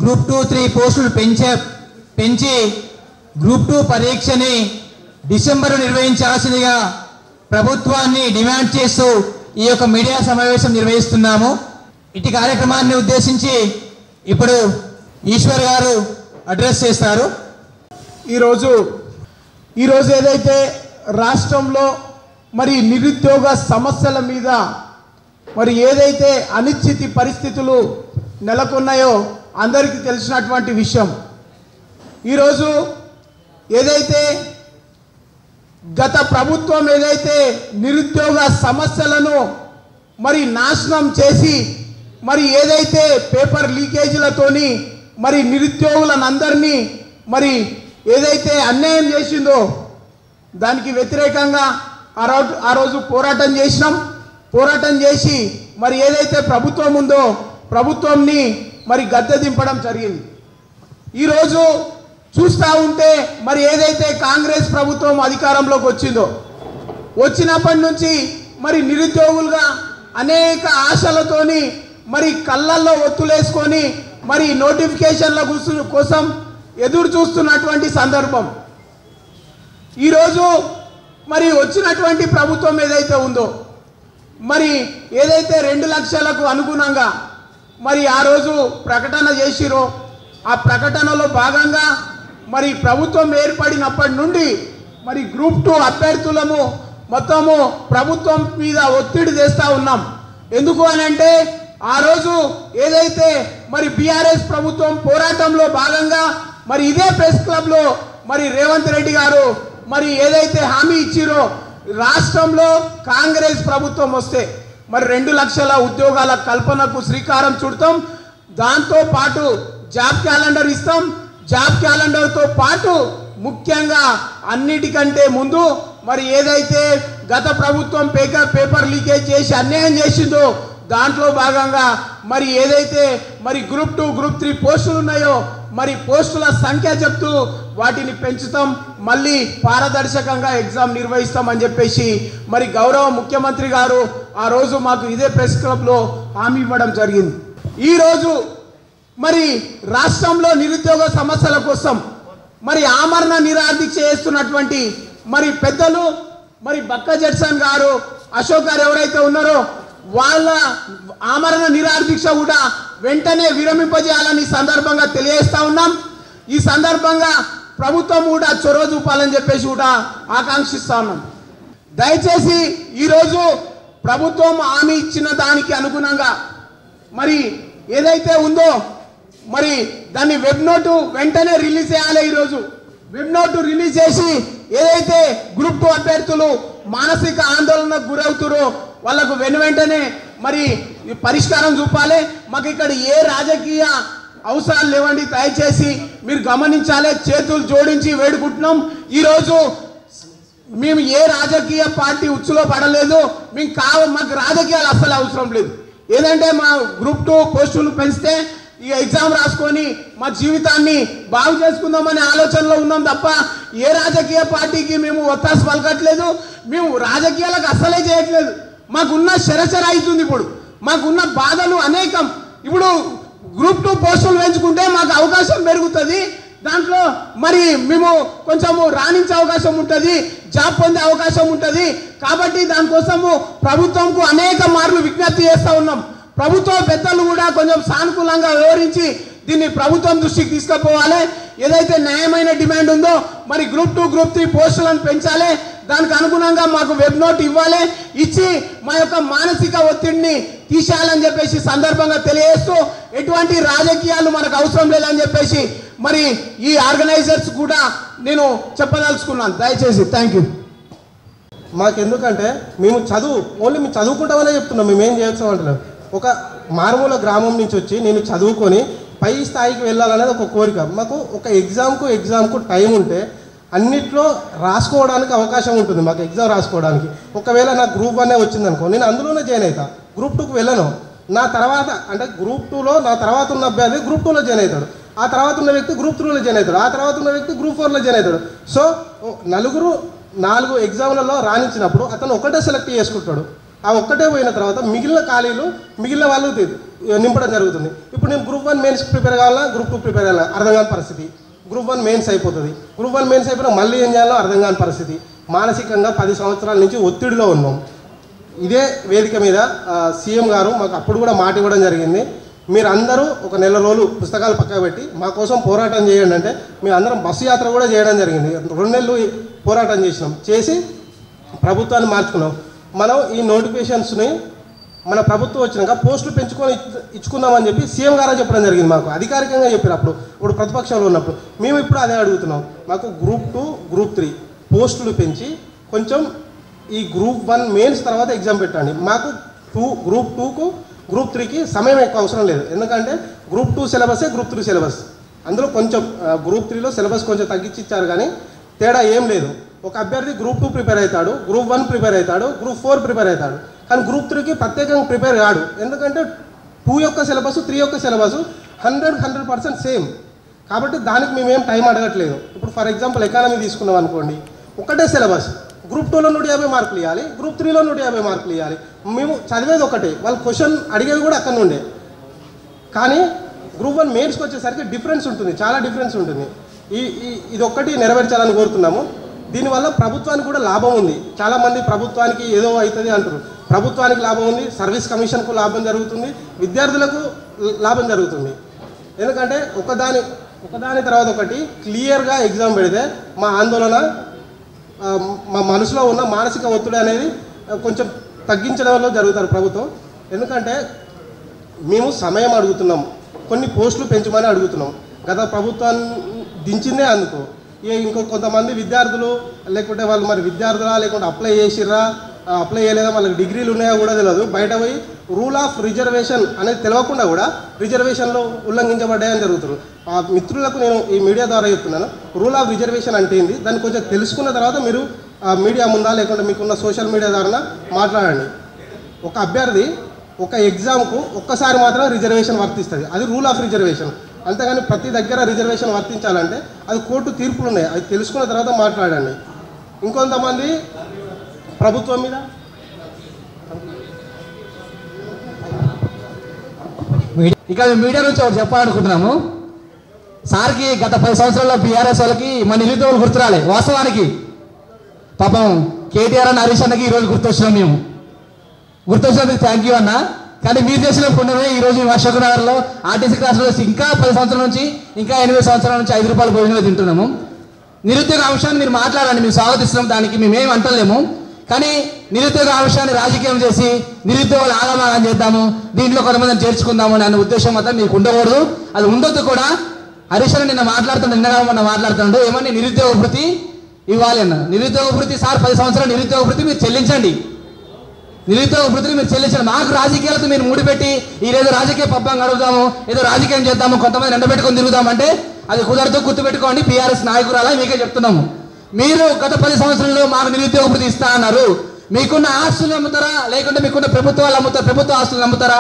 Group 2, 3 పోస్టులు పెంచి group 2 పరీక్షని December నిర్వహించాల్సిందిగా ప్రభుత్వాన్ని డిమాండ్ చేస్తూ ఈ యొక్క మీడియా సమావేశం నిర్వహిస్తున్నాము. ఇటు కార్యక్రమాన్ని ఉద్దేశించి ఇప్పుడు ఈశ్వర్ గారు అడ్రస్ చేస్తారు. ఈరోజు ఏదైతే రాష్ట్రంలో మరి నిరుద్యోగ సమస్యల మీద మరి ఏదైతే అనిశ్చిత పరిస్థితులు నెలకొన్నాయో అందరికీ తెలిసినటువంటి విషయం. ఈరోజు ఏదైతే గత ప్రభుత్వం ఏదైతే నిరుద్యోగ సమస్యలను మరి నాశనం చేసి మరి ఏదైతే పేపర్ లీకేజీలతోని మరి నిరుద్యోగులందరినీ మరి ఏదైతే అన్యాయం చేసిందో దానికి వ్యతిరేకంగా ఆ రోజు పోరాటం చేసి మరి ఏదైతే ప్రభుత్వం ఉందో ప్రభుత్వంని మరి గద్దె దింపడం జరిగింది. ఈరోజు చూస్తూ ఉంటే మరి ఏదైతే కాంగ్రెస్ ప్రభుత్వం అధికారంలోకి వచ్చినప్పటి నుంచి మరి నిరుద్యోగులుగా అనేక ఆశలతోని మరి కళ్ళల్లో ఒత్తులేసుకొని మరి నోటిఫికేషన్ల కోసం ఎదురు చూస్తున్నటువంటి సందర్భం. ఈరోజు మరి వచ్చినటువంటి ప్రభుత్వం ఏదైతే ఉందో మరి ఏదైతే 2 లక్షలకు అనుగుణంగా మరి ఆ రోజు ప్రకటన చేసిరో ఆ ప్రకటనలో భాగంగా మరి ప్రభుత్వం ఏర్పడినప్పటి నుండి మరి గ్రూప్ 2 అభ్యర్థులము మొత్తము ప్రభుత్వం మీద ఒత్తిడి తెస్తూ ఉన్నాం. ఎందుకు అనంటే ఆ రోజు ఏదైతే మరి బీఆర్ఎస్ ప్రభుత్వం పోరాటంలో భాగంగా మరి ఇదే ప్రెస్ క్లబ్లో మరి రేవంత్ రెడ్డి గారు మరి ఏదైతే హామీ ఇచ్చిరో రాష్ట్రంలో కాంగ్రెస్ ప్రభుత్వం వస్తే మరి 2 లక్షల ఉద్యోగాల కల్పనకు శ్రీకారం చుడతాం. దాంతో పాటు జాబ్ క్యాలెండర్ ఇస్తాం. జాబ్ క్యాలెండర్తో పాటు ముఖ్యంగా అన్నిటికంటే ముందు మరి ఏదైతే గత ప్రభుత్వం పేపర్ లీకేజ్ చేసి అన్యాయం చేసిందో దాంట్లో భాగంగా మరి ఏదైతే మరి గ్రూప్ 2, గ్రూప్ 3 పోస్టులు ఉన్నాయో మరి పోస్టుల సంఖ్య చెప్తూ వాటిని పెంచుతాం, మళ్ళీ పారదర్శకంగా ఎగ్జామ్ నిర్వహిస్తామని చెప్పేసి మరి గౌరవ ముఖ్యమంత్రి గారు ఆ రోజు మాకు ఇదే ప్రెస్ క్లబ్లో హామీ ఇవ్వడం జరిగింది. ఈరోజు మరి రాష్ట్రంలో నిరుద్యోగ సమస్యల కోసం మరి ఆమరణ నిరాదీక్ష చేస్తున్నటువంటి మరి పెద్దలు మరి బక్క జడ్సన్ గారు, అశోక్ గారు ఎవరైతే ఉన్నారో వాళ్ళ ఆమరణ నిరాదీక్ష కూడా వెంటనే విరమింపజేయాలని సందర్భంగా తెలియజేస్తా ఉన్నాం. ఈ సందర్భంగా ప్రభుత్వం కూడా చొరవ చూపాలని చెప్పేసి కూడా ఆకాంక్షిస్తా ఉన్నాం. దయచేసి ఈరోజు ప్రభుత్వం హామీ ఇచ్చిన దానికి అనుగుణంగా మరి ఏదైతే ఉందో మరి దాన్ని వెబ్ నోటు వెంటనే రిలీజ్ చేయాలి. ఈరోజు వెబ్ నోటు రిలీజ్ చేసి ఏదైతే గ్రూప్ 2 అభ్యర్థులు మానసిక ఆందోళనకు గురవుతారో వాళ్ళకు వెంటనే మరి పరిష్కారం చూపాలి. మాకు ఇక్కడ ఏ రాజకీయ అవసరాలు లేవండి, దయచేసి మీరు గమనించాలి. చేతులు జోడించి వేడుకుంటున్నాం. ఈరోజు మేము ఏ రాజకీయ పార్టీ ఉచ్చులో పడలేదు. మాకు రాజకీయాలు అస్సలు అవసరం లేదు. ఏదంటే మా గ్రూప్ 2 పోస్టులు పెంచితే ఈ ఎగ్జామ్ రాసుకొని మా జీవితాన్ని బాగు చేసుకుందామనే ఆలోచనలో ఉన్నాం తప్ప ఏ రాజకీయ పార్టీకి మేము ఒత్తాసు పలకట్లేదు. మేము రాజకీయాలకు అస్సలే చేయట్లేదు. మాకున్న శరచర అవుతుంది. ఇప్పుడు మాకున్న బాధలు అనేకం. ఇప్పుడు గ్రూప్ 2 పోస్టులు పెంచుకుంటే మాకు అవకాశం పెరుగుతుంది. దాంట్లో మరి మేము కొంచెము రాణించే అవకాశం ఉంటుంది, జాబ్ పొందే అవకాశం ఉంటుంది. కాబట్టి దానికోసము ప్రభుత్వంకు అనేక మార్లు విజ్ఞప్తి చేస్తూ ఉన్నాం. ప్రభుత్వ పెద్దలు కూడా కొంచెం సానుకూలంగా వివరించి దీన్ని ప్రభుత్వం దృష్టికి తీసుకుపోవాలి. ఏదైతే న్యాయమైన డిమాండ్ ఉందో మరి గ్రూప్ 2, గ్రూప్ 3 పోస్టులను పెంచాలి. దానికి అనుగుణంగా మాకు వెబ్ నోట్ ఇవ్వాలి. ఇచ్చి మా యొక్క మానసిక ఒత్తిడిని తీసేయాలని చెప్పేసి సందర్భంగా తెలియజేస్తూ ఎటువంటి రాజకీయాలు మనకు అవసరం లేదని చెప్పేసి మరి ఈ ఆర్గనైజర్స్ కూడా నేను చెప్పదలుచుకున్నాను. దయచేసి థ్యాంక్ యూ. మాకెందుకంటే మేము ఓన్లీ మేము చదువుకుంటామనే చెప్తున్నాం. మేము ఏం చేయొచ్చు ఒక మారుమూల గ్రామం నుంచి వచ్చి నేను చదువుకొని పై స్థాయికి వెళ్ళాలనేది ఒక కోరిక. మాకు ఒక ఎగ్జామ్కు టైం ఉంటే అన్నిట్లో రాసుకోవడానికి అవకాశం ఉంటుంది. మాకు ఎగ్జామ్ రాసుకోవడానికి ఒకవేళ నాకు గ్రూప్ 1 వచ్చిందనుకో నేను అందులోనే జాయిన్ అవుతా. గ్రూప్ 2కు వెళ్ళను. నా తర్వాత అంటే గ్రూప్ 2లో నా తర్వాత ఉన్న అభ్యర్థి గ్రూప్ 2లో జాయిన్ అవుతాడు. ఆ తర్వాత ఉన్న వ్యక్తి గ్రూప్ 3లో జాయిన్ అవుతాడు. ఆ తర్వాత ఉన్న వ్యక్తి గ్రూప్ 4లో జాయిన్ అవుతాడు. సో 4 ఎగ్జామ్లలో రాణించినప్పుడు అతను ఒకటే సెలెక్ట్ చేసుకుంటాడు. ఆ ఒక్కటే పోయిన తర్వాత మిగిలిన ఖాళీలు మిగిలిన వాళ్ళు నింపడం జరుగుతుంది. ఇప్పుడు నేను గ్రూప్ 1 మెయిన్స్ ప్రిపేర్ కావాలా, గ్రూప్ 2 ప్రిపేర్ కావాలా అర్థం కాని పరిస్థితి. గ్రూప్ 1 మెయిన్స్ అయిపోతుంది, గ్రూప్ 1 మెయిన్స్ అయిపోయినా మళ్ళీ ఏం చేయాలో అర్థం కాని పరిస్థితి. మానసికంగా 10 సంవత్సరాల నుంచి ఒత్తిడిలో ఉన్నాం. ఇదే వేదిక మీద సీఎం గారు మాకు అప్పుడు కూడా మాట ఇవ్వడం జరిగింది, మీరు అందరూ ఒక నెల రోజులు పుస్తకాలు పక్కన పెట్టి మా కోసం పోరాటం చేయండి అంటే మేము అందరం బస్సు యాత్ర కూడా చేయడం జరిగింది. 2 నెలలు పోరాటం చేసి ప్రభుత్వాన్ని మార్చుకున్నాం. మనం ఈ నోటిఫికేషన్స్ని మన ప్రభుత్వం వచ్చినాక పోస్టులు పెంచుకొని ఇచ్చుకుందామని చెప్పి సీఎం గారు చెప్పడం జరిగింది. మాకు అధికారికంగా చెప్పారు ఇప్పుడు ప్రతిపక్షంలో ఉన్నప్పుడు. మేము ఇప్పుడు అదే అడుగుతున్నాం, మాకు గ్రూప్ 2 గ్రూప్ 3 పోస్టులు పెంచి కొంచెం ఈ గ్రూప్ 1 మెయిన్స్ తర్వాత ఎగ్జామ్ పెట్టండి. మాకు గ్రూప్ 2కు గ్రూప్ 3కి సమయం ఎక్కువ అవసరం లేదు. ఎందుకంటే గ్రూప్ 2 సిలబసే గ్రూప్ 3 సిలబస్. అందులో కొంచెం గ్రూప్ 3లో సిలబస్ కొంచెం తగ్గించి ఇచ్చారు, కానీ తేడా ఏం లేదు. ఒక అభ్యర్థి గ్రూప్ 2 ప్రిపేర్ అవుతాడు, గ్రూప్ 1 ప్రిపేర్ అవుతాడు, గ్రూప్ 4 ప్రిపేర్ అవుతాడు, కానీ గ్రూప్ 3కి ప్రత్యేకంగా ప్రిపేర్ కాడు. ఎందుకంటే 2 యొక్క సిలబస్ 3 యొక్క సిలబస్ 100% సేమ్. కాబట్టి దానికి మేమేం టైం అడగట్లేదు. ఇప్పుడు ఫర్ ఎగ్జాంపుల్ ఎకానమీ తీసుకున్నాం అనుకోండి, ఒకటే సిలబస్, గ్రూప్ 2లో 150 మార్కులు ఇవ్వాలి, గ్రూప్ 3లో 150 మార్కులు ఇవ్వాలి. మేము చదివేది ఒకటే, వాళ్ళు క్వశ్చన్ అడిగేది కూడా అక్కడ నుండే. కానీ గ్రూప్ 1 మెయిన్స్కి వచ్చేసరికి డిఫరెన్స్ ఉంటుంది, చాలా డిఫరెన్స్ ఉంటుంది. ఇది ఒక్కటి నెరవేర్చాలని కోరుతున్నాము. దీనివల్ల ప్రభుత్వానికి కూడా లాభం ఉంది. చాలామంది ప్రభుత్వానికి ఏదో అవుతుంది అంటారు, ప్రభుత్వానికి లాభం ఉంది, సర్వీస్ కమిషన్కు లాభం జరుగుతుంది, విద్యార్థులకు లాభం జరుగుతుంది. ఎందుకంటే ఒకదాని తర్వాత ఒకటి క్లియర్గా ఎగ్జామ్ పెడితే మా ఆందోళన, మా మనసులో ఉన్న మానసిక ఒత్తిడి అనేది కొంచెం తగ్గించడంలో జరుగుతారు ప్రభుత్వం. ఎందుకంటే మేము సమయం అడుగుతున్నాం, కొన్ని పోస్టులు పెంచమని అడుగుతున్నాం. గత ప్రభుత్వాన్ని దించిందే అందుకు. ఇంకో కొంతమంది విద్యార్థులు లేకుంటే వాళ్ళు మరి విద్యార్థులా లేకుంటే అప్లై చేసిర్రా, అప్లై చేయలేదా, వాళ్ళకి డిగ్రీలు ఉన్నాయో కూడా తెలియదు, బయట పోయి రూల్ ఆఫ్ రిజర్వేషన్ అనేది తెలియకుండా కూడా రిజర్వేషన్లో ఉల్లంఘించబడ్డాయని జరుగుతుంది. ఆ మిత్రులకు నేను ఈ మీడియా ద్వారా చెప్తున్నాను, రూల్ ఆఫ్ రిజర్వేషన్ అంటే ఏంది, దాన్ని కొంచెం తెలుసుకున్న తర్వాత మీరు మీడియా ముందా లేకుంటే మీకున్న సోషల్ మీడియా ద్వారా మాట్లాడండి. ఒక అభ్యర్థి ఒక ఎగ్జామ్కు ఒక్కసారి మాత్రం రిజర్వేషన్ వర్తిస్తుంది, అది రూల్ ఆఫ్ రిజర్వేషన్. అంతేగాని ప్రతి దగ్గర రిజర్వేషన్ వర్తించాలంటే అది కోర్టు తీర్పులు ఉన్నాయి, అది తెలుసుకున్న తర్వాత మాట్లాడండి. ఇంకొంతమంది ప్రభుత్వం మీద ఇక మీడియా నుంచి ఒకటి చెప్పాలనుకుంటున్నాము. సార్కి గత 10 సంవత్సరాల్లో బీఆర్ఎస్ వాళ్ళకి మన నిరుద్యోగులు గుర్తురాలే. వాస్తవానికి పాపం కేటీఆర్ అన్న హరీష్ అన్నకి ఈరోజు గుర్తొచ్చినాం. మేము గుర్తొచ్చినందుకు థ్యాంక్ యూ అన్న. కానీ మీరు చేసిన పుణ్యమే ఈరోజు మేము అశోక్ నగర్లో ఆర్టీసీ క్లాసులో ఇంకా 10 సంవత్సరాల నుంచి ఇంకా 8 సంవత్సరాల నుంచి 5 రూపాయల భోజనం తింటున్నాము. నిరుద్యోగ అంశాన్ని మీరు మాట్లాడండి, మేము స్వాగతిస్తున్నాం, దానికి మేమేం అంటలేము. కానీ నిరుద్యోగ అంశాన్ని రాజకీయం చేసి నిరుద్యోగులు ఆగమాగం చేద్దాము, దీంట్లో కొంతమందిని చేర్చుకుందాము అనే ఉద్దేశం మాత్రం మీకు ఉండకూడదు, అది ఉండొద్దు కూడా. హరీష్ అన్న మొన్న మాట్లాడుతున్నాడు, ఏమని నిరుద్యోగ భృతి ఇవ్వాలి అన్న. నిరుద్యోగ భృతి సార్ 10 సంవత్సరాలు నిరుద్యోగ భృతి మీరు చెల్లించండి, నిరుద్యోగ భృతిని మీరు చెల్లించండి. మాకు రాజకీయాలతో మీరు ముడిపెట్టి ఈరోజు రాజకీయ పబ్బం గడుపుదాము, ఏదో రాజకీయం చేద్దాము, కొంతమంది ఎండబెట్టుకొని తిరుగుదామంటే అది కుదరదు. గుర్తుపెట్టుకోండి, బీఆర్ఎస్ నాయకురాలా మీకే చెప్తున్నాము. మీరు గత 10 సంవత్సరాల్లో మాకు నిరుద్యోగ భృతి ఇస్తా అన్నారు. మీకున్న ఆస్తులు అమ్ముతారా లేకుంటే మీకున్న ప్రభుత్వాలు అమ్ముతారా, ప్రభుత్వ ఆస్తులు అమ్ముతారా?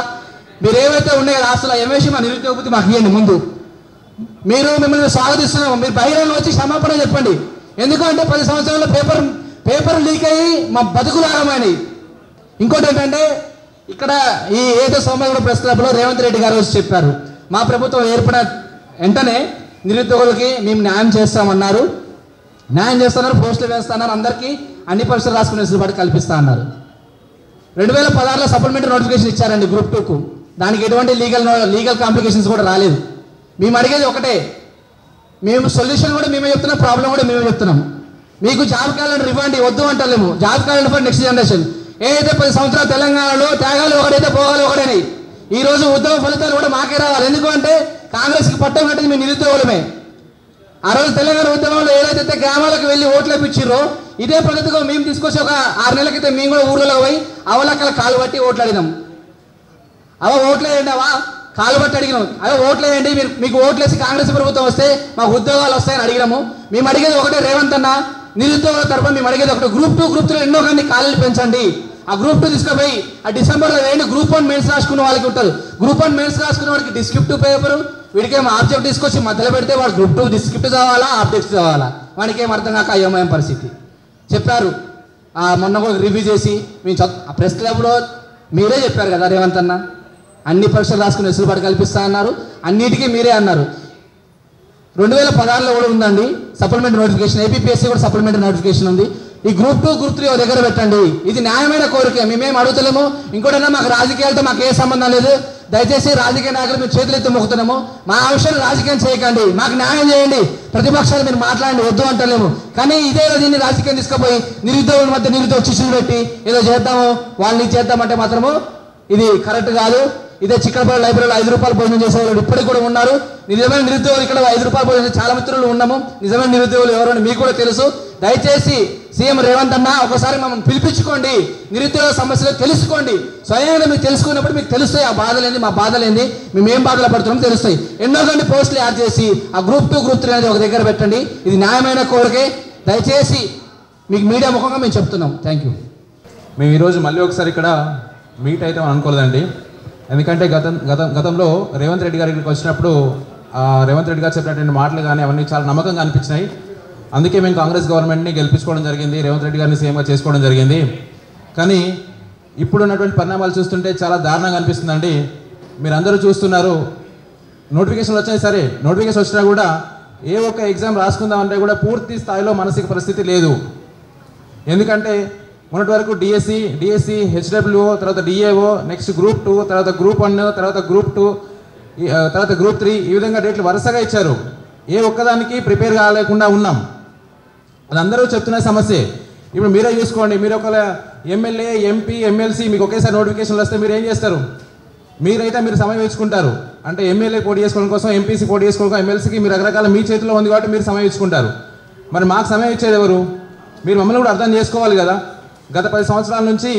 మీరు ఏవైతే ఉన్నాయో ఆస్తులు ఎమేసి మా నిరుద్యోగ భృతి మాకు ఇవ్వండి ముందు. మిమ్మల్ని స్వాగతిస్తున్నాము. మీరు బహిరంగ వచ్చి క్షమాపణ చెప్పండి. ఎందుకంటే 10 సంవత్సరాల్లో పేపర్ లీక్ అయ్యి మా బతుకులు ఆగమైనవి. ఇంకోటి ఏంటంటే ఇక్కడ ఈ ఏదో సోమవారం ప్రెస్ క్లబ్లో రేవంత్ రెడ్డి గారు వచ్చి చెప్పారు, మా ప్రభుత్వం ఏర్పడిన వెంటనే నిరుద్యోగులకి మేము న్యాయం చేస్తామన్నారు, న్యాయం చేస్తున్నారు, పోస్టులు వేస్తున్నారు, అందరికీ అన్ని పరీక్షలు రాసుకునే వెసులుబాటు కల్పిస్తా అన్నారు. 2016లో సప్లిమెంటరీ నోటిఫికేషన్ ఇచ్చారండి గ్రూప్ 2కు. దానికి ఎటువంటి లీగల్ కాంప్లికేషన్స్ కూడా రాలేదు. మేము అడిగేది ఒకటే, మేము సొల్యూషన్ కూడా మేమే చెప్తున్నాం, ప్రాబ్లం కూడా మేమే చెప్తున్నాం. మీకు జాబ్ క్యాలెండర్ ఇవ్వండి, వద్దు అంటలేము. Job calendar for next generation. ఏదైతే 10 సంవత్సరాలు తెలంగాణలో త్యాగాలు ఒకటైతే పోగాలి ఒకటేనాయి. ఈరోజు ఉద్యమ ఫలితాలు కూడా మాకే రావాలి. ఎందుకంటే కాంగ్రెస్కి పట్టం కట్టింది మీ నిరుద్యోగులమే. ఆ రోజు తెలంగాణ ఉద్యమంలో ఏదైతే గ్రామాలకు వెళ్ళి ఓట్లు వేయించారో ఇదే పద్ధతిగా మేము తీసుకొచ్చి ఒక 6 నెలల క్రితం మేము కూడా ఊళ్ళలో పోయి అవలక్కల కాలు పట్టి ఓట్లు అడిగినాం. ఓట్లు వేయండి, కాలు పట్టి అడిగినాం. ఓట్లు వేయండి, మీకు ఓట్లేసి కాంగ్రెస్ ప్రభుత్వం వస్తే మాకు ఉద్యోగాలు వస్తాయని అడిగినాము. మేము అడిగేది ఒకటే, రేవంత్ అన్న నిరుద్యోగుల తరఫున మేము అడిగేది ఒకటి, గ్రూప్ 2 గ్రూప్ 3 ఎన్నో కానీ ఖాళీలు పెంచండి. ఆ గ్రూప్ 2 తీసుకుపోయి ఆ డిసెంబర్లో వేయండి. గ్రూప్ 1 మెయిన్స్ రాసుకున్న వాళ్ళకి ఉంటుంది. గ్రూప్ 1 మెయిన్స్ రాసుకున్న వాడికి డిస్క్రిప్టివ్ పేపరు, వీడికేమో ఆబ్జెక్ట్ తీసుకొచ్చి మధ్యలో పెడితే వాడు గ్రూప్ 2 డిస్క్రిప్ట్ చదవాలా, ఆబ్జెక్ట్ చదవాలా, వాడికి ఏం అర్థం కాక అయోమయం పరిస్థితి చెప్పారు. మొన్న కూడా రివ్యూ చేసి మేము ప్రెస్ క్లబ్లో మీరే చెప్పారు కదా రేవంత్ అన్న, అన్ని పరీక్షలు రాసుకుని వెసులుబాటు కల్పిస్తా అన్నారు, అన్నిటికీ మీరే అన్నారు. 2016లో కూడా ఉందండి సప్లిమెంటరీ నోటిఫికేషన్, ఏపీఎస్సీ కూడా సప్లిమెంటరీ నోటిఫికేషన్ ఉంది. ఈ గ్రూప్ 2 గ్రూప్ 3 దగ్గర పెట్టండి. ఇది న్యాయమైన కోరిక, మేమేం అడుగుతలేము. ఇంకోటన్నా మాకు రాజకీయాలతో మాకు ఏ సంబంధం లేదు. దయచేసి రాజకీయ నాయకులు మీరు చేతులు ఎత్తి మొక్కుతున్నాము. మా అంశాలు రాజకీయం చేయకండి, మాకు న్యాయం చేయండి. ప్రతిపక్షాలు మీరు మాట్లాడండి, వద్దు అంటలేము. కానీ ఇదే దీన్ని రాజకీయం తీసుకుపోయి నిరుద్యోగుల మధ్య నిరుద్యోగ శిష్యులు పెట్టి ఏదో చేద్దాము వాళ్ళని చేద్దామంటే మాత్రము ఇది కరెక్ట్ కాదు. ఇదే చిక్కడపల్లి లైబ్రరీలో 5 రూపాయలు భోజనం చేసేవాళ్ళు ఇప్పటికి కూడా ఉన్నారు. నిజమైన నిరుద్యోగులు ఇక్కడ 5 రూపాయలు భోజనం చాలా మిత్రులు ఉన్నాము. నిజమైన నిరుద్యోగులు ఎవరని మీకు కూడా తెలుసు. దయచేసి సీఎం రేవంత్ అన్న ఒకసారి మమ్మల్ని పిలిపించుకోండి, నిరుద్యోగ సమస్యలు తెలుసుకోండి. స్వయంగా మీకు తెలుసుకున్నప్పుడు మీకు తెలుస్తాయి ఆ బాధలేంది, మా బాధలేంది, మేము ఏం బాధలు పడుతున్నాం తెలుస్తాయి. ఎన్నో గంట పోస్టులు యాడ్ చేసి ఆ గ్రూప్ 2 గ్రూప్ 3 అనేది ఒక దగ్గర పెట్టండి. ఇది న్యాయమైన కోరికే. దయచేసి మీకు మీడియా ముఖంగా మేము చెప్తున్నాం. Thank you. మేము ఈరోజు మళ్ళీ ఒకసారి ఇక్కడ మీట్ అయితే అనుకోలేదండి. ఎందుకంటే గతంలో రేవంత్ రెడ్డి గారి ఇక్కడికి వచ్చినప్పుడు రేవంత్ రెడ్డి గారు చెప్పినటువంటి మాటలు కానీ అవన్నీ చాలా నమ్మకంగా అనిపించినాయి. అందుకే మేము కాంగ్రెస్ గవర్నమెంట్ని గెలిపించుకోవడం జరిగింది, రేవంత్ రెడ్డి గారిని సీఎంగా చేసుకోవడం జరిగింది. కానీ ఇప్పుడున్నటువంటి పరిణామాలు చూస్తుంటే చాలా దారుణంగా అనిపిస్తుందండి. మీరు అందరూ చూస్తున్నారు, నోటిఫికేషన్లు వచ్చాయి, సరే నోటిఫికేషన్ వచ్చినా కూడా ఏ ఒక్క ఎగ్జామ్ రాసుకుందామంటే కూడా పూర్తి స్థాయిలో మానసిక పరిస్థితి లేదు. ఎందుకంటే మొన్నటి వరకు డిఎస్సి హెచ్డబ్ల్యూఓ, తర్వాత డిఏఓ, నెక్స్ట్ గ్రూప్ 2, తర్వాత గ్రూప్ 1, తర్వాత గ్రూప్ 2, తర్వాత గ్రూప్ 3, ఈ విధంగా డేట్లు వరుసగా ఇచ్చారు. ఏ ఒక్కదానికి ప్రిపేర్ కాలేకుండా ఉన్నాం. అది అందరూ చెప్తున్న సమస్యే. ఇప్పుడు మీరే చూసుకోండి, మీరు ఒక ఎమ్మెల్యే, ఎంపీ, ఎమ్మెల్సీ మీకు ఒకేసారి నోటిఫికేషన్లు వస్తే మీరు ఏం చేస్తారు? మీరైతే మీరు సమయం ఇచ్చుకుంటారు. అంటే ఎమ్మెల్యే పోటీ చేసుకోవడం కోసం, ఎంపీసీ పోటీ చేసుకోవడం కోసం, ఎమ్మెల్సీకి మీరు రకరకాల మీ చేతిలో ఉంది కాబట్టి మీరు సమయం ఇచ్చుకుంటారు. మరి మాకు సమయం ఇచ్చేది ఎవరు? మీరు మమ్మల్ని కూడా అర్థం చేసుకోవాలి కదా. గత 10 సంవత్సరాల నుంచి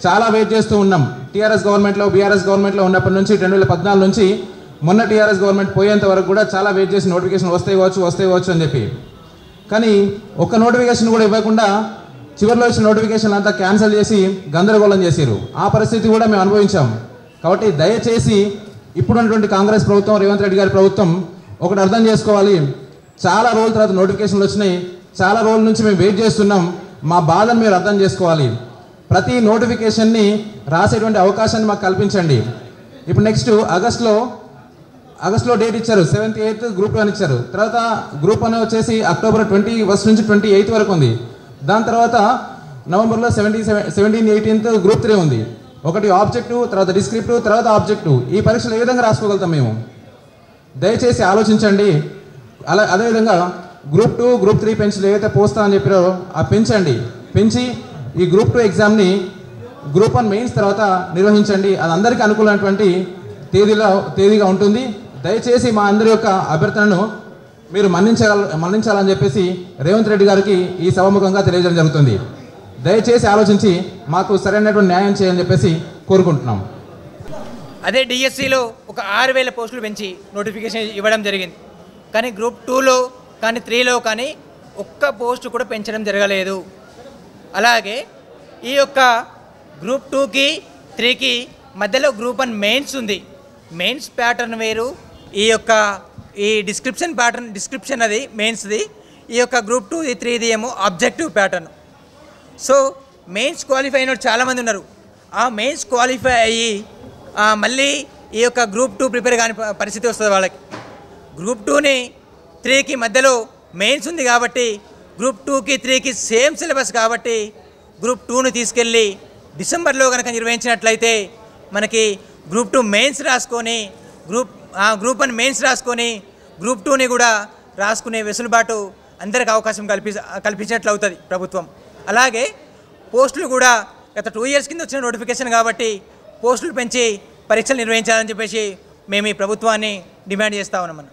చాలా వెయిట్ చేస్తూ ఉన్నాం. టీఆర్ఎస్ గవర్నమెంట్లో, బీఆర్ఎస్ గవర్నమెంట్లో ఉన్నప్పటి నుంచి 2014 నుంచి మొన్న టీఆర్ఎస్ గవర్నమెంట్ పోయేంత వరకు కూడా చాలా వెయిట్ చేసి నోటిఫికేషన్ వస్తే ఇవ్వచ్చు అని చెప్పి. కానీ ఒక్క నోటిఫికేషన్ కూడా ఇవ్వకుండా చివరిలో వచ్చిన నోటిఫికేషన్ అంతా క్యాన్సిల్ చేసి గందరగోళం చేశారు. ఆ పరిస్థితి కూడా మేము అనుభవించాం. కాబట్టి దయచేసి ఇప్పుడున్నటువంటి కాంగ్రెస్ ప్రభుత్వం, రేవంత్ రెడ్డి గారి ప్రభుత్వం ఒకటి అర్థం చేసుకోవాలి. చాలా రోజుల తర్వాత నోటిఫికేషన్లు వచ్చినాయి, చాలా రోజుల నుంచి మేము వెయిట్ చేస్తున్నాం. మా బాధను మీరు అర్థం చేసుకోవాలి. ప్రతి నోటిఫికేషన్ని రాసేటువంటి అవకాశాన్ని మాకు కల్పించండి. ఇప్పుడు నెక్స్ట్ ఆగస్టులో డేట్ ఇచ్చారు, 7th 8th గ్రూప్ 1 ఇచ్చారు. తర్వాత గ్రూప్ 1 వచ్చేసి అక్టోబర్ 21 నుంచి 28 వరకు ఉంది. దాని తర్వాత నవంబర్లో 17, 18 గ్రూప్ 3 ఉంది. ఒకటి ఆబ్జెక్టివ్, తర్వాత డిస్క్రిప్టివ్, తర్వాత ఆబ్జెక్టివ్. ఈ పరీక్షలు ఏ విధంగా రాసుకోగలుగుతాం మేము? దయచేసి ఆలోచించండి. అదేవిధంగా గ్రూప్ 2, గ్రూప్ 3 పెన్షన్లు ఏవైతే పోస్తామని చెప్పారో ఆ పెంచి ఈ గ్రూప్ 2 ఎగ్జామ్ని గ్రూప్ 1 మెయిన్స్ తర్వాత నిర్వహించండి. అది అందరికీ అనుకూలమైనటువంటి తేదీగా ఉంటుంది. దయచేసి మా అందరి యొక్క అభ్యర్థనను మీరు మన్నించాలని చెప్పేసి రేవంత్ రెడ్డి గారికి ఈ సభాముఖంగా తెలియజేయడం జరుగుతుంది. దయచేసి ఆలోచించి మాకు సరైనటువంటి న్యాయం చేయాలని చెప్పేసి కోరుకుంటున్నాం. అదే డిఎస్సిలో ఒక 6000 పోస్టులు పెంచి నోటిఫికేషన్ ఇవ్వడం జరిగింది. కానీ గ్రూప్ 2లో కానీ 3లో కానీ ఒక్క పోస్టు కూడా పెంచడం జరగలేదు. అలాగే ఈ యొక్క గ్రూప్ 2కి 3కి మధ్యలో గ్రూప్ 1 మెయిన్స్ ఉంది. మెయిన్స్ ప్యాటర్న్ వేరు, ఈ డిస్క్రిప్షన్ అది మెయిన్స్ది. ఈ యొక్క గ్రూప్ 2, 3ది ఏమో objective pattern. So mains qualify అయిన చాలామంది ఉన్నారు. ఆ మెయిన్స్ క్వాలిఫై అయ్యి మళ్ళీ ఈ యొక్క గ్రూప్ 2 ప్రిపేర్ కాని పరిస్థితి వస్తుంది వాళ్ళకి. గ్రూప్ 2ని 3కి మధ్యలో మెయిన్స్ ఉంది కాబట్టి గ్రూప్ 2కి 3కి సేమ్ సిలబస్ కాబట్టి గ్రూప్ 2ని తీసుకెళ్ళి డిసెంబర్లో కనుక నిర్వహించినట్లయితే మనకి గ్రూప్ 2 మెయిన్స్ రాసుకొని గ్రూప్ 1 మెయిన్స్ రాసుకొని గ్రూప్ 2ని కూడా రాసుకునే వెసులుబాటు అందరికి అవకాశం కల్పించినట్లు అవుతుంది ప్రభుత్వం. అలాగే పోస్టులు కూడా గత 2 years కింద వచ్చిన నోటిఫికేషన్ కాబట్టి పోస్టులు పెంచి పరీక్షలు నిర్వహించాలని చెప్పేసి మేము ఈ ప్రభుత్వాన్ని డిమాండ్ చేస్తూ ఉన్నాం.